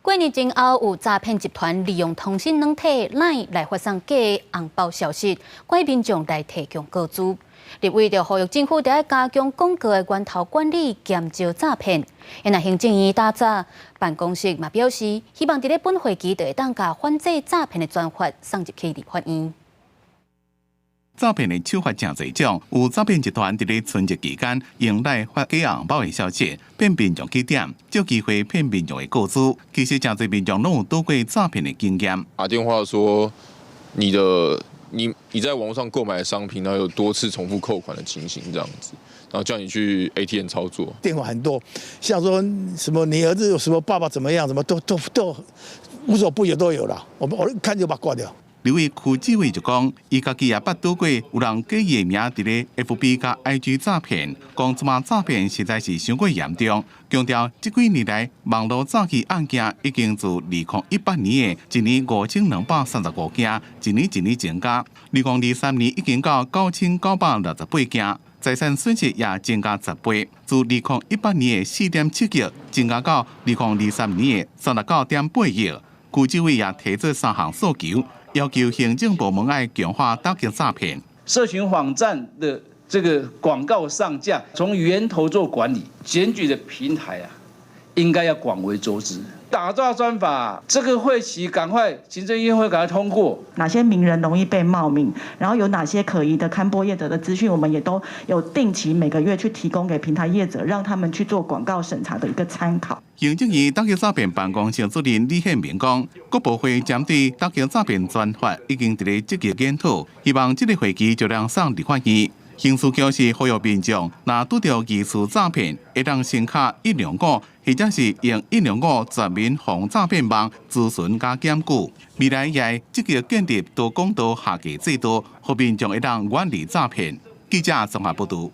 过年前后，有诈骗集团利用通讯软体 LINE 来发送假的红包消息，鼓民众来提供告知。立委就呼吁政府要加强广告的源头管理，减少诈骗。因为行政院打早办公室嘛表示，希望在本会期就会当甲反制诈骗的专法送入去立法院。诈骗的手法真侪种，有诈骗集团伫春节期间用来发假红包的消息，骗民众起点，借机会骗民众的告知。其实真侪民众拢有躲过诈骗的经验。打电话说你在网络上购买的商品，然后有多次重复扣款的情形，这样子，然后叫你去 ATM 操作。电话很多，像说什么你儿子有什么爸爸怎么样，什么都无所不有都有了。我看就把它挂掉。刘位区志伟就讲，伊家己也捌拄过有人假伊的名伫咧 FB 甲 IG 诈骗，讲即马诈骗实在是伤过严重。强调这几年来网络诈欺案件已经自2018年的15235件，一年增加。2023年已经到9968件，财产损失也增加10倍，自2018年的4.7亿增加到2023年的36.8亿。区志伟也提出3项诉求。要求行政部门要强化打击诈骗。社群网站的这个广告上架，从源头做管理，检举的平台应该要广为周知。打诈专法这个会期赶快行政院会赶快通过。哪些名人容易被冒名，然后有哪些可疑的刊播业者的资讯，我们也都有定期每个月去提供给平台业者，让他们去做广告审查的一个参考。行政院打击诈骗办公室主任李宪明讲，各部会针对打击诈骗专法已经伫咧积极检讨，希望这个会期就能送立法院。刑事局是呼吁民众，若拄到疑似诈骗，会当先卡105，或者是用105全民防诈骗网咨询加检举。未来也会积极建立多管道下架制度，让民众会当远离诈骗。记者综合报道。